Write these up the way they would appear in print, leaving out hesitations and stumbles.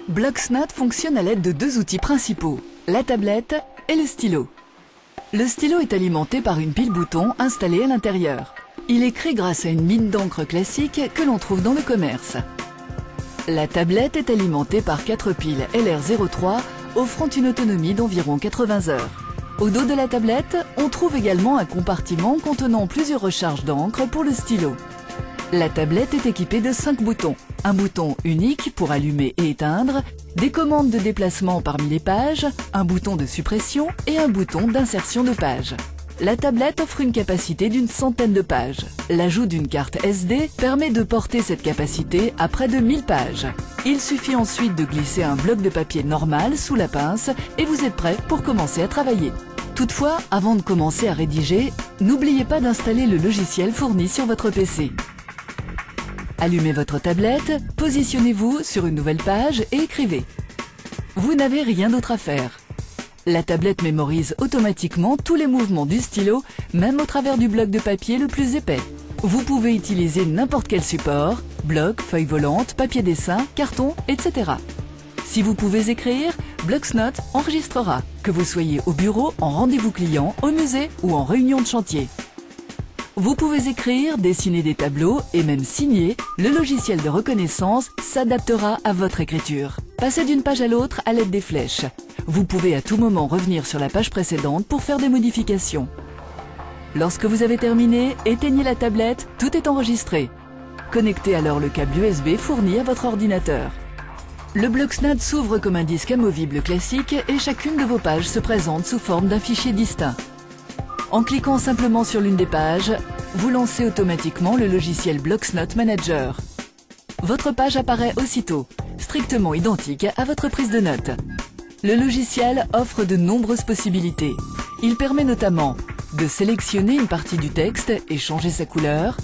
Bloxnote fonctionne à l'aide de deux outils principaux, la tablette et le stylo. Le stylo est alimenté par une pile bouton installée à l'intérieur. Il écrit grâce à une mine d'encre classique que l'on trouve dans le commerce. La tablette est alimentée par 4 piles LR03 offrant une autonomie d'environ 80 heures. Au dos de la tablette, on trouve également un compartiment contenant plusieurs recharges d'encre pour le stylo. La tablette est équipée de 5 boutons. Un bouton unique pour allumer et éteindre, des commandes de déplacement parmi les pages, un bouton de suppression et un bouton d'insertion de pages. La tablette offre une capacité d'une centaine de pages. L'ajout d'une carte SD permet de porter cette capacité à près de 1000 pages. Il suffit ensuite de glisser un bloc de papier normal sous la pince et vous êtes prêt pour commencer à travailler. Toutefois, avant de commencer à rédiger, n'oubliez pas d'installer le logiciel fourni sur votre PC. Allumez votre tablette, positionnez-vous sur une nouvelle page et écrivez. Vous n'avez rien d'autre à faire. La tablette mémorise automatiquement tous les mouvements du stylo, même au travers du bloc de papier le plus épais. Vous pouvez utiliser n'importe quel support, bloc, feuille volante, papier dessin, carton, etc. Si vous pouvez écrire, Bloxnote enregistrera, que vous soyez au bureau, en rendez-vous client, au musée ou en réunion de chantier. Vous pouvez écrire, dessiner des tableaux et même signer, le logiciel de reconnaissance s'adaptera à votre écriture. Passez d'une page à l'autre à l'aide des flèches. Vous pouvez à tout moment revenir sur la page précédente pour faire des modifications. Lorsque vous avez terminé, éteignez la tablette, tout est enregistré. Connectez alors le câble USB fourni à votre ordinateur. Le Bloxnote s'ouvre comme un disque amovible classique et chacune de vos pages se présente sous forme d'un fichier distinct. En cliquant simplement sur l'une des pages, vous lancez automatiquement le logiciel Bloxnote Manager. Votre page apparaît aussitôt, strictement identique à votre prise de notes. Le logiciel offre de nombreuses possibilités. Il permet notamment de sélectionner une partie du texte et changer sa couleur,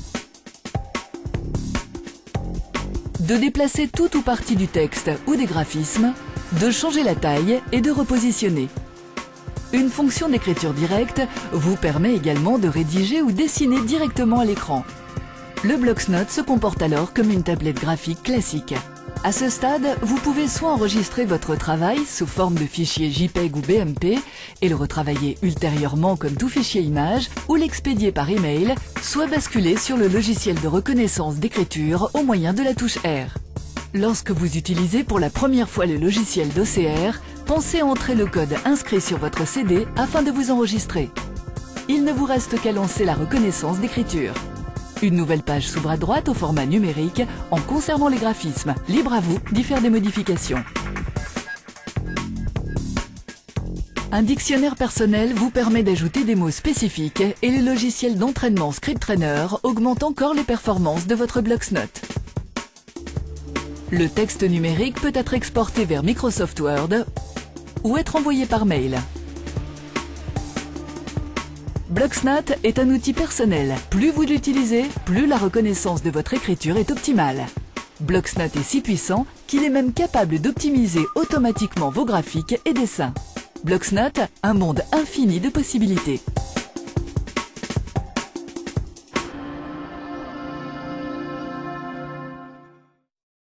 de déplacer tout ou partie du texte ou des graphismes, de changer la taille et de repositionner. Une fonction d'écriture directe vous permet également de rédiger ou dessiner directement à l'écran. Le Bloxnote se comporte alors comme une tablette graphique classique. À ce stade, vous pouvez soit enregistrer votre travail sous forme de fichier JPEG ou BMP et le retravailler ultérieurement comme tout fichier image ou l'expédier par email, soit basculer sur le logiciel de reconnaissance d'écriture au moyen de la touche R. Lorsque vous utilisez pour la première fois le logiciel d'OCR, pensez à entrer le code inscrit sur votre CD afin de vous enregistrer. Il ne vous reste qu'à lancer la reconnaissance d'écriture. Une nouvelle page s'ouvre à droite au format numérique en conservant les graphismes. Libre à vous d'y faire des modifications. Un dictionnaire personnel vous permet d'ajouter des mots spécifiques et le logiciel d'entraînement ScriptTrainer augmente encore les performances de votre Bloxnote. Le texte numérique peut être exporté vers Microsoft Word ou être envoyé par mail. Bloxnote est un outil personnel. Plus vous l'utilisez, plus la reconnaissance de votre écriture est optimale. Bloxnote est si puissant qu'il est même capable d'optimiser automatiquement vos graphiques et dessins. Bloxnote, un monde infini de possibilités.